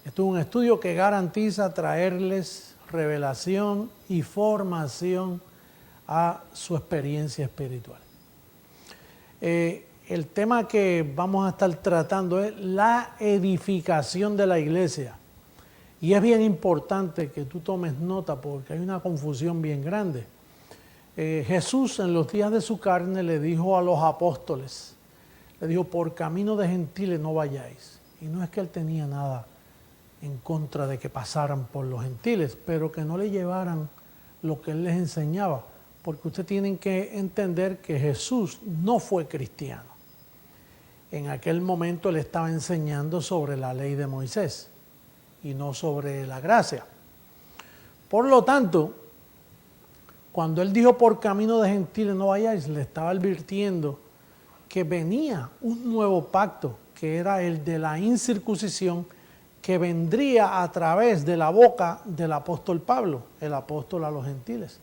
Esto es un estudio que garantiza traerles revelación y formación a su experiencia espiritual. El tema que vamos a estar tratando es la edificación de la iglesia. Y es bien importante que tú tomes nota porque hay una confusión bien grande. Jesús en los días de su carne le dijo a los apóstoles, le dijo, por camino de gentiles no vayáis. Y no es que él tenía nada en contra de que pasaran por los gentiles, pero que no le llevaran lo que él les enseñaba. Porque ustedes tienen que entender que Jesús no fue cristiano. En aquel momento él estaba enseñando sobre la ley de Moisés y no sobre la gracia. Por lo tanto, cuando él dijo por camino de gentiles no vayáis, le estaba advirtiendo que venía un nuevo pacto, que era el de la incircuncisión, que vendría a través de la boca del apóstol Pablo, el apóstol a los gentiles.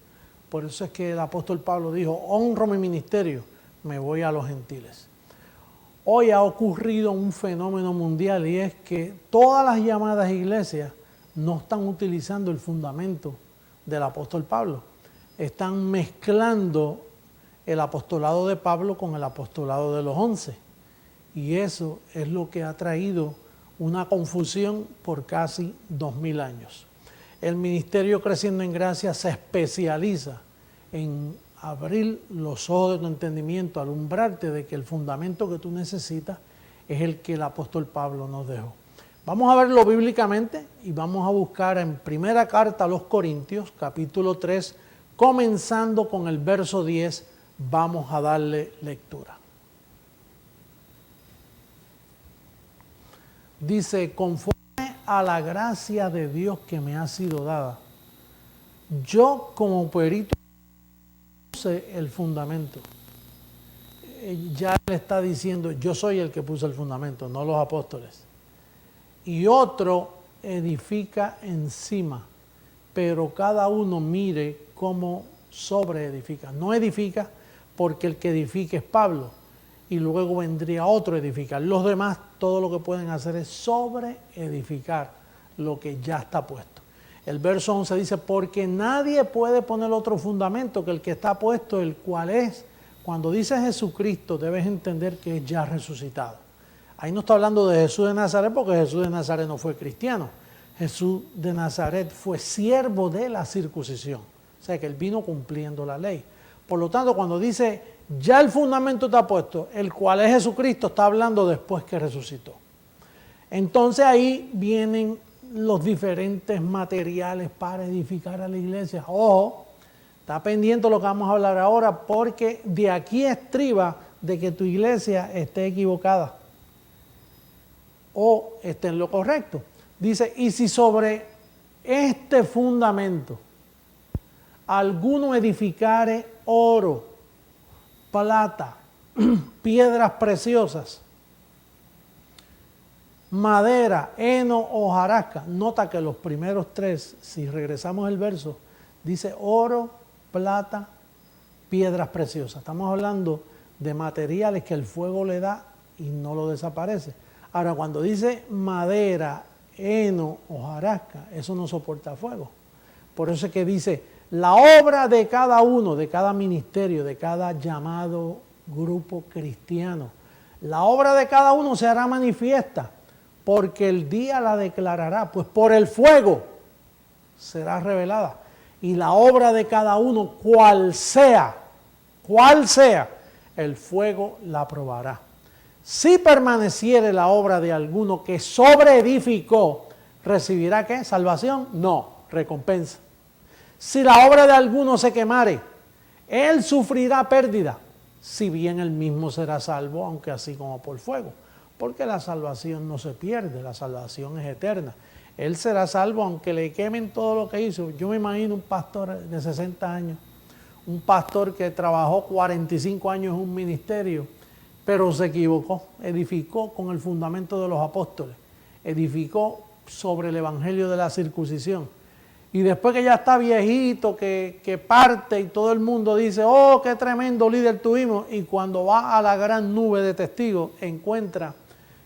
Por eso es que el apóstol Pablo dijo, honro mi ministerio, me voy a los gentiles. Hoy ha ocurrido un fenómeno mundial y es que todas las llamadas iglesias no están utilizando el fundamento del apóstol Pablo. Están mezclando el apostolado de Pablo con el apostolado de los 11. Y eso es lo que ha traído una confusión por casi 2000 años. El Ministerio Creciendo en Gracia se especializa en abrir los ojos de tu entendimiento, alumbrarte de que el fundamento que tú necesitas es el que el apóstol Pablo nos dejó. Vamos a verlo bíblicamente y vamos a buscar en primera carta a los Corintios, capítulo 3, comenzando con el verso 10, vamos a darle lectura. Dice, conforme a la gracia de Dios que me ha sido dada, yo como perito puse el fundamento. Ya le está diciendo, yo soy el que puso el fundamento, no los apóstoles. Y otro edifica encima, pero cada uno mire cómo sobreedifica. No edifica porque el que edifica es Pablo, y luego vendría otro a edificar. Los demás todo lo que pueden hacer es sobreedificar lo que ya está puesto. El verso 11 dice, porque nadie puede poner otro fundamento que el que está puesto, el cual es, cuando dice Jesucristo, debes entender que es ya resucitado. Ahí no está hablando de Jesús de Nazaret, porque Jesús de Nazaret no fue cristiano. Jesús de Nazaret fue siervo de la circuncisión. O sea que él vino cumpliendo la ley. Por lo tanto, cuando dice, ya el fundamento está puesto, el cual es Jesucristo, está hablando después que resucitó. Entonces ahí vienen los diferentes materiales para edificar a la iglesia. Ojo, está pendiente lo que vamos a hablar ahora, porque de aquí estriba de que tu iglesia esté equivocada o esté en lo correcto. Dice, y si sobre este fundamento alguno edificare oro, plata, piedras preciosas, madera, heno o hojarasca. Nota que los primeros tres, si regresamos el verso, dice oro, plata, piedras preciosas. Estamos hablando de materiales que el fuego le da y no lo desaparece. Ahora, cuando dice madera, heno o hojarasca, eso no soporta fuego. Por eso es que dice, la obra de cada uno, de cada ministerio, de cada llamado grupo cristiano, la obra de cada uno se hará manifiesta, porque el día la declarará, pues por el fuego será revelada. Y la obra de cada uno, cual sea, el fuego la probará. Si permaneciere la obra de alguno que sobreedificó, ¿recibirá qué? ¿Salvación? No, recompensa. Si la obra de alguno se quemare, él sufrirá pérdida, si bien él mismo será salvo, aunque así como por fuego. Porque la salvación no se pierde, la salvación es eterna. Él será salvo aunque le quemen todo lo que hizo. Yo me imagino un pastor de 60 años, un pastor que trabajó 45 años en un ministerio, pero se equivocó, edificó con el fundamento de los apóstoles, edificó sobre el evangelio de la circuncisión. Y después que ya está viejito, que parte y todo el mundo dice, oh, qué tremendo líder tuvimos. Y cuando va a la gran nube de testigos, encuentra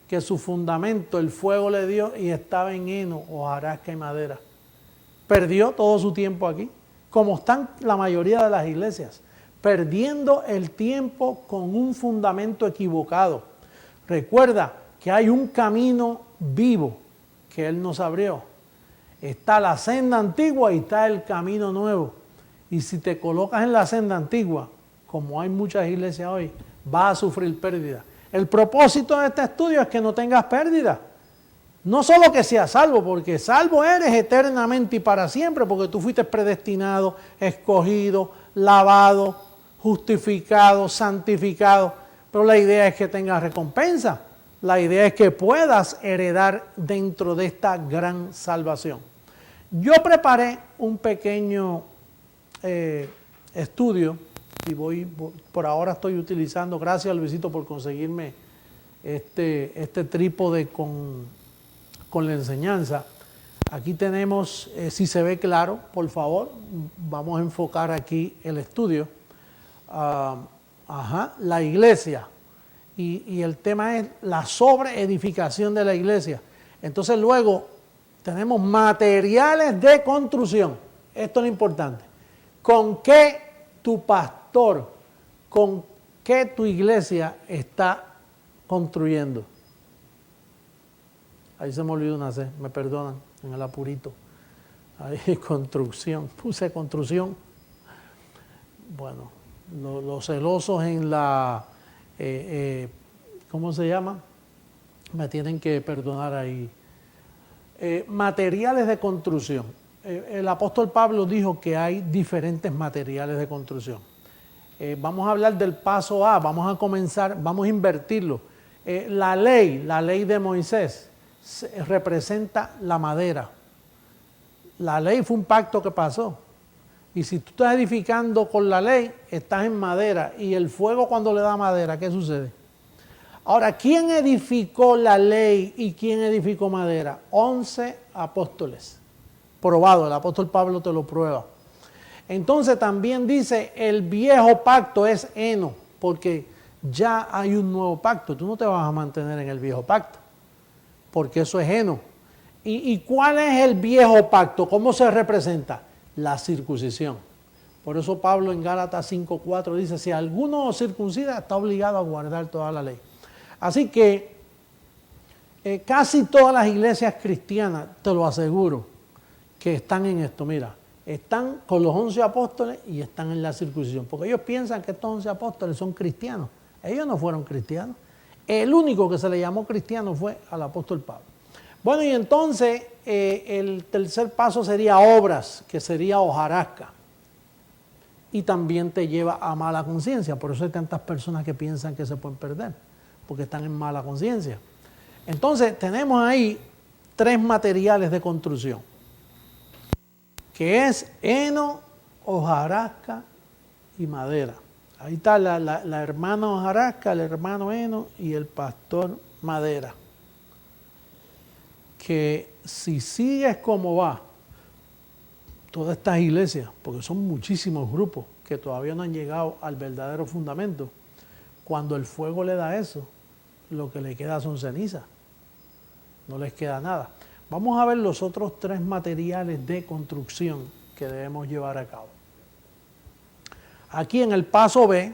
que su fundamento el fuego le dio y estaba en heno, hojarasca y madera. Perdió todo su tiempo aquí, como están la mayoría de las iglesias, perdiendo el tiempo con un fundamento equivocado. Recuerda que hay un camino vivo que Él nos abrió. Está la senda antigua y está el camino nuevo. Y si te colocas en la senda antigua, como hay muchas iglesias hoy, vas a sufrir pérdida. El propósito de este estudio es que no tengas pérdida. No solo que seas salvo, porque salvo eres eternamente y para siempre, porque tú fuiste predestinado, escogido, lavado, justificado, santificado. Pero la idea es que tengas recompensa. La idea es que puedas heredar dentro de esta gran salvación. Yo preparé un pequeño estudio y por ahora estoy utilizando, gracias Luisito por conseguirme este trípode con la enseñanza. Aquí tenemos, si se ve claro, por favor, vamos a enfocar aquí el estudio. La iglesia. Y el tema es la sobreedificación de la iglesia. Entonces luego tenemos materiales de construcción. Esto es lo importante. ¿Con qué tu pastor, con qué tu iglesia está construyendo? Ahí se me olvidó una C, me perdonan, en el apurito. Ahí construcción, puse construcción. Bueno, los celosos en la... ¿cómo se llama? Me tienen que perdonar ahí. Materiales de construcción. El apóstol Pablo dijo que hay diferentes materiales de construcción. Vamos a hablar del paso A, vamos a comenzar, vamos a invertirlo. La ley de Moisés representa la madera. La ley fue un pacto que pasó. Y si tú estás edificando con la ley, estás en madera. Y el fuego cuando le da madera, ¿qué sucede? Ahora, ¿quién edificó la ley y quién edificó madera? 11 apóstoles. Probado, el apóstol Pablo te lo prueba. Entonces también dice, el viejo pacto es heno, porque ya hay un nuevo pacto. Tú no te vas a mantener en el viejo pacto, porque eso es heno. ¿Y cuál es el viejo pacto? ¿Cómo se representa? La circuncisión. Por eso Pablo en Gálatas 5:4 dice, si alguno circuncida está obligado a guardar toda la ley. Así que casi todas las iglesias cristianas, te lo aseguro, que están en esto. Mira, están con los 11 apóstoles y están en la circuncisión. Porque ellos piensan que estos 11 apóstoles son cristianos. Ellos no fueron cristianos. El único que se le llamó cristiano fue al apóstol Pablo. Bueno, y entonces el tercer paso sería obras, que sería hojarasca. Y también te lleva a mala conciencia. Por eso hay tantas personas que piensan que se pueden perder, porque están en mala conciencia. Entonces tenemos ahí 3 materiales de construcción, que es heno, hojarasca y madera. Ahí está la hermana hojarasca, el hermano heno y el pastor madera. Que si sigues como va, todas estas iglesias, porque son muchísimos grupos que todavía no han llegado al verdadero fundamento, cuando el fuego le da eso, lo que le queda son cenizas, no les queda nada. Vamos a ver los otros 3 materiales de construcción que debemos llevar a cabo. Aquí en el paso B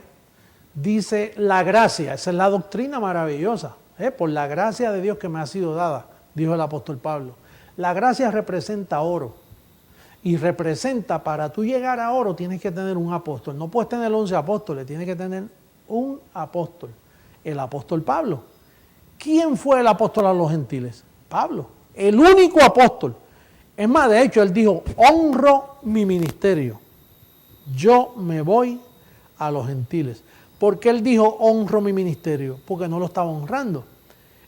dice la gracia, esa es la doctrina maravillosa, por la gracia de Dios que me ha sido dada, dijo el apóstol Pablo. La gracia representa oro. Y representa, para tú llegar a oro, tienes que tener un apóstol. No puedes tener 11 apóstoles, tienes que tener un apóstol. El apóstol Pablo. ¿Quién fue el apóstol a los gentiles? Pablo. El único apóstol. Es más, de hecho, él dijo, honro mi ministerio. Yo me voy a los gentiles. ¿Por qué él dijo, honro mi ministerio? Porque no lo estaba honrando.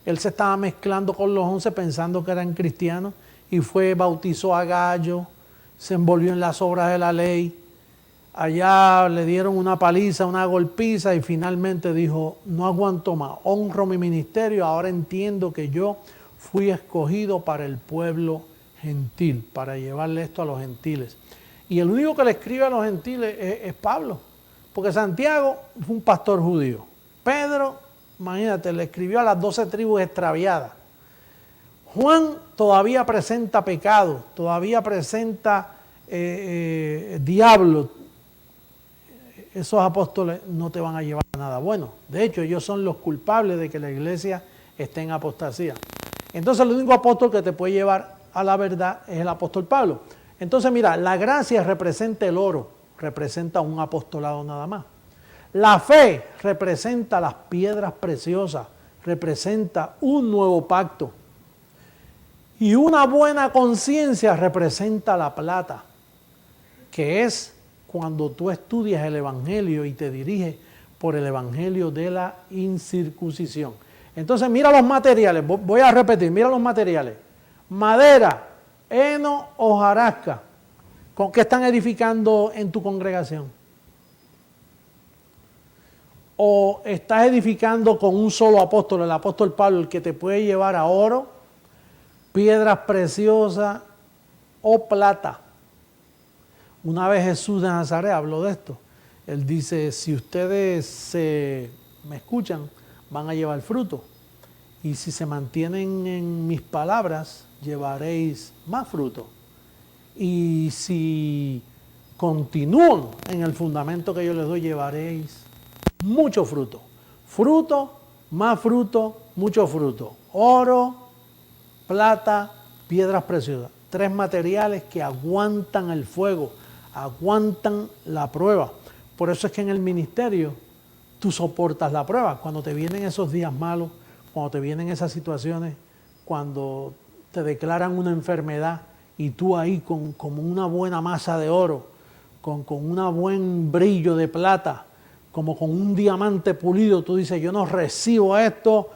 Él se estaba mezclando con los 11 pensando que eran cristianos y bautizó a Gallo, se envolvió en las obras de la ley. Allá le dieron una paliza, una golpiza y finalmente dijo, no aguanto más, honro mi ministerio, ahora entiendo que yo fui escogido para el pueblo gentil, para llevarle esto a los gentiles. Y el único que le escribe a los gentiles es Pablo, porque Santiago fue un pastor judío, Pedro imagínate, le escribió a las 12 tribus extraviadas. Juan todavía presenta pecado, todavía presenta diablo. Esos apóstoles no te van a llevar a nada bueno. De hecho, ellos son los culpables de que la iglesia esté en apostasía. Entonces, el único apóstol que te puede llevar a la verdad es el apóstol Pablo. Entonces, mira, la gracia representa el oro, representa un apostolado nada más. La fe representa las piedras preciosas, representa un nuevo pacto. Y una buena conciencia representa la plata, que es cuando tú estudias el evangelio y te diriges por el evangelio de la incircuncisión. Entonces mira los materiales, voy a repetir, mira los materiales. Madera, heno, hojarasca. ¿Con qué están edificando en tu congregación? ¿O estás edificando con un solo apóstol, el apóstol Pablo, el que te puede llevar a oro, piedras preciosas o plata? Una vez Jesús de Nazaret habló de esto. Él dice, si ustedes me escuchan, van a llevar fruto. Y si se mantienen en mis palabras, llevaréis más fruto. Y si continúan en el fundamento que yo les doy, llevaréis mucho fruto. Fruto, más fruto, mucho fruto. Oro, plata, piedras preciosas. 3 materiales que aguantan el fuego, aguantan la prueba. Por eso es que en el ministerio tú soportas la prueba. Cuando te vienen esos días malos, cuando te vienen esas situaciones, cuando te declaran una enfermedad y tú ahí con una buena masa de oro, con un buen brillo de plata, como con un diamante pulido, tú dices, yo no recibo esto,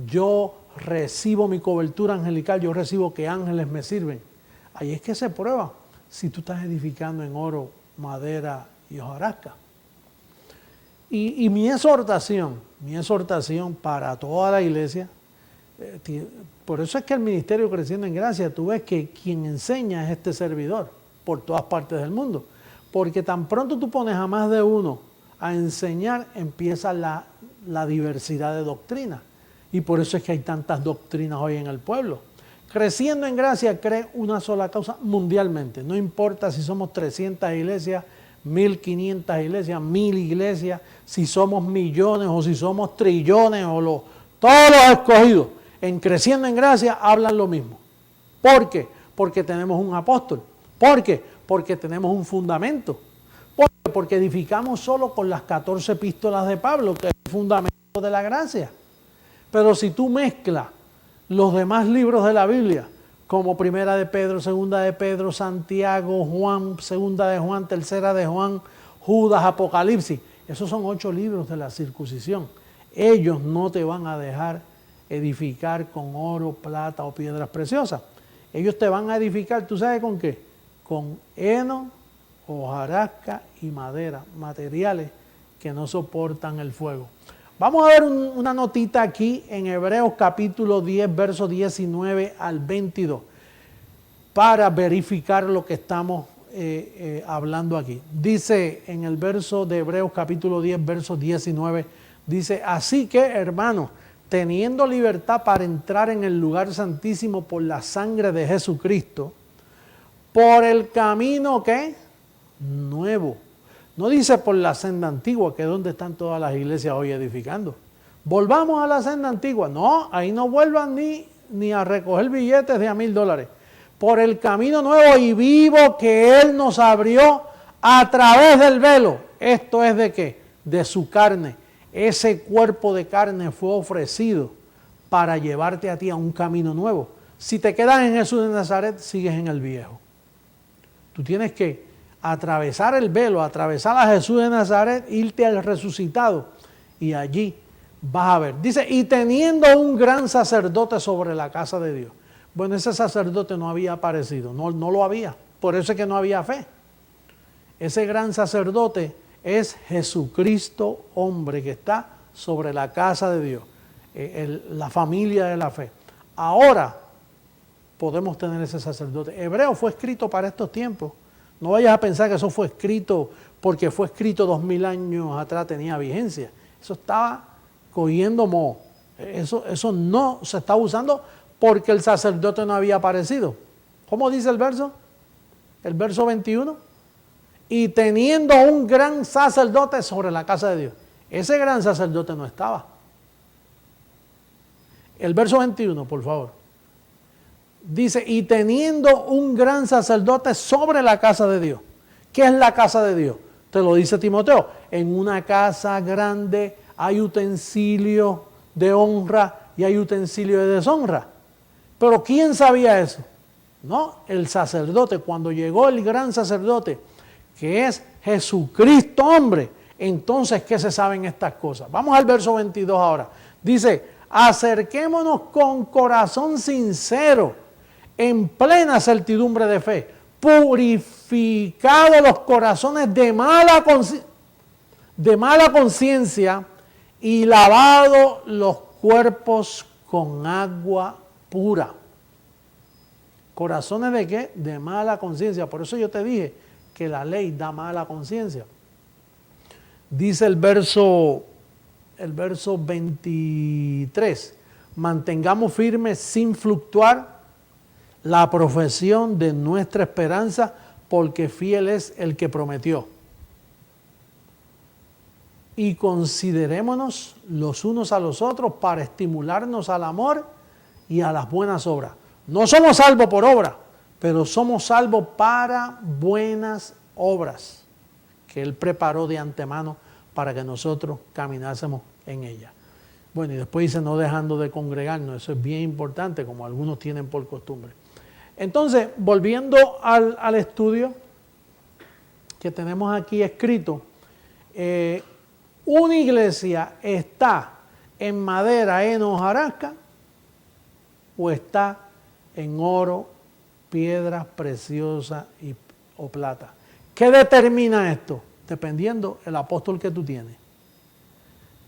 yo recibo mi cobertura angelical, yo recibo que ángeles me sirven. Ahí es que se prueba si tú estás edificando en oro, madera y hojarasca. Y mi exhortación para toda la iglesia, por eso es que el ministerio Creciendo en Gracia, tú ves que quien enseña es este servidor por todas partes del mundo. Porque tan pronto tú pones a más de uno a enseñar, empieza la diversidad de doctrinas. Y por eso es que hay tantas doctrinas hoy en el pueblo. Creciendo en Gracia cree una sola causa mundialmente. No importa si somos 300 iglesias, 1500 iglesias, 1000 iglesias, si somos millones o si somos trillones o todos los escogidos. En Creciendo en Gracia hablan lo mismo. ¿Por qué? Porque tenemos un apóstol. ¿Por qué? Porque tenemos un fundamento. ¿Por qué? Porque edificamos solo con las 14 epístolas de Pablo, que es el fundamento de la gracia. Pero si tú mezclas los demás libros de la Biblia, como Primera de Pedro, Segunda de Pedro, Santiago, Juan, Segunda de Juan, Tercera de Juan, Judas, Apocalipsis, esos son 8 libros de la circuncisión. Ellos no te van a dejar edificar con oro, plata o piedras preciosas. Ellos te van a edificar, ¿tú sabes con qué? Con heno, hojarasca y madera, materiales que no soportan el fuego. Vamos a ver una notita aquí en Hebreos capítulo 10, versos 19 al 22, para verificar lo que estamos hablando aquí. Dice en el verso de Hebreos capítulo 10, verso 19, dice, así que, hermanos, teniendo libertad para entrar en el lugar santísimo por la sangre de Jesucristo, por el camino, ¿qué? Nuevo. No dice por la senda antigua, que es donde están todas las iglesias hoy edificando. Volvamos a la senda antigua. No, ahí no vuelvan ni a recoger billetes de $1000. Por el camino nuevo y vivo que Él nos abrió a través del velo. ¿Esto es de qué? De su carne. Ese cuerpo de carne fue ofrecido para llevarte a ti a un camino nuevo. Si te quedas en Jesús de Nazaret, sigues en el viejo. Tú tienes que atravesar el velo, atravesar a Jesús de Nazaret, irte al resucitado y allí vas a ver. Dice, y teniendo un gran sacerdote sobre la casa de Dios. Bueno, ese sacerdote no había aparecido, no lo había, por eso es que no había fe. Ese gran sacerdote es Jesucristo, hombre, que está sobre la casa de Dios, la familia de la fe. Ahora podemos tener ese sacerdote. Hebreo fue escrito para estos tiempos. No vayas a pensar que eso fue escrito porque fue escrito 2000 años atrás, tenía vigencia. Eso estaba cogiendo moho. Eso no se está usando porque el sacerdote no había aparecido. ¿Cómo dice el verso? El verso 21. Y teniendo un gran sacerdote sobre la casa de Dios. Ese gran sacerdote no estaba. El verso 21, por favor. Dice, y teniendo un gran sacerdote sobre la casa de Dios. ¿Qué es la casa de Dios? Te lo dice Timoteo. En una casa grande hay utensilios de honra y hay utensilios de deshonra. Pero ¿quién sabía eso? No, el sacerdote. Cuando llegó el gran sacerdote, que es Jesucristo hombre, entonces ¿qué se saben estas cosas? Vamos al verso 22 ahora. Dice, acerquémonos con corazón sincero, en plena certidumbre de fe, purificados los corazones de mala conciencia y lavados los cuerpos con agua pura. ¿Corazones de qué? De mala conciencia. Por eso yo te dije que la ley da mala conciencia. Dice el verso 23, mantengamos firmes sin fluctuar la profesión de nuestra esperanza, porque fiel es el que prometió. Y considerémonos los unos a los otros para estimularnos al amor y a las buenas obras. No somos salvos por obra, pero somos salvos para buenas obras que Él preparó de antemano para que nosotros caminásemos en ellas. Bueno, y después dice no dejando de congregarnos, eso es bien importante, como algunos tienen por costumbre. Entonces, volviendo al estudio que tenemos aquí escrito, una iglesia está en madera, heno, hojarasca, o está en oro, piedras preciosas o plata. ¿Qué determina esto? Dependiendo del apóstol que tú tienes.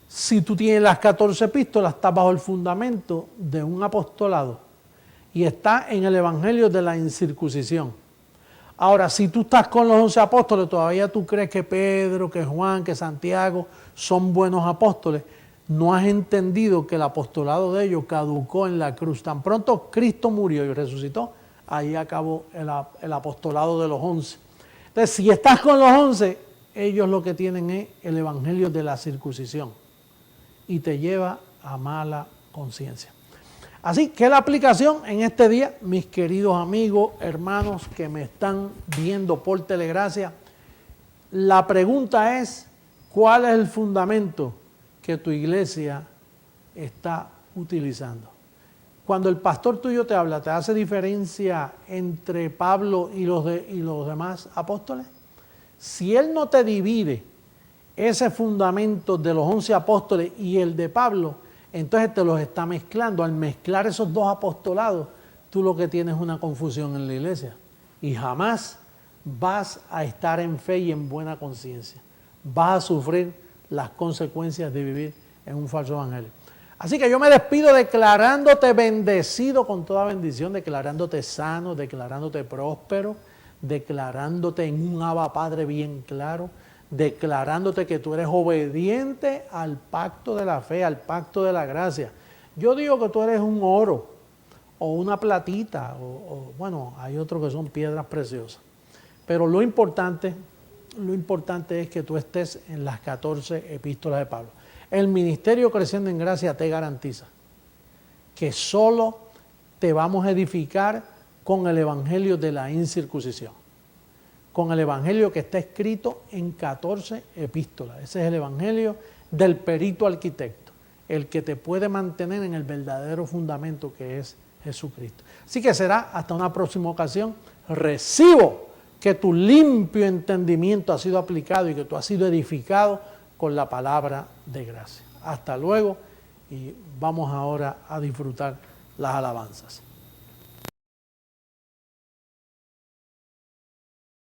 Si tú tienes las 14 epístolas, estás bajo el fundamento de un apostolado y está en el evangelio de la incircuncisión. Ahora, si tú estás con los 11 apóstoles, todavía tú crees que Pedro, que Juan, que Santiago son buenos apóstoles, no has entendido que el apostolado de ellos caducó en la cruz. Tan pronto Cristo murió y resucitó, ahí acabó el apostolado de los 11. Entonces, si estás con los 11, ellos lo que tienen es el evangelio de la circuncisión y te lleva a mala conciencia. Así que la aplicación en este día, mis queridos amigos, hermanos que me están viendo por Telegracia, la pregunta es, ¿cuál es el fundamento que tu iglesia está utilizando? Cuando el pastor tuyo te habla, ¿te hace diferencia entre Pablo y los demás apóstoles? Si él no te divide ese fundamento de los 11 apóstoles y el de Pablo, entonces te los está mezclando. Al mezclar esos dos apostolados, tú lo que tienes es una confusión en la iglesia. Y jamás vas a estar en fe y en buena conciencia. Vas a sufrir las consecuencias de vivir en un falso evangelio. Así que yo me despido declarándote bendecido con toda bendición, declarándote sano, declarándote próspero, declarándote en un Abba Padre bien claro, declarándote que tú eres obediente al pacto de la fe, al pacto de la gracia. Yo digo que tú eres un oro o una platita, bueno, hay otros que son piedras preciosas. Pero lo importante es que tú estés en las 14 epístolas de Pablo. El ministerio Creciendo en Gracia te garantiza que solo te vamos a edificar con el evangelio de la incircuncisión, con el evangelio que está escrito en 14 epístolas. Ese es el evangelio del perito arquitecto, el que te puede mantener en el verdadero fundamento que es Jesucristo. Así que será hasta una próxima ocasión. Recibo que tu limpio entendimiento ha sido aplicado y que tú has sido edificado con la palabra de gracia. Hasta luego y vamos ahora a disfrutar las alabanzas.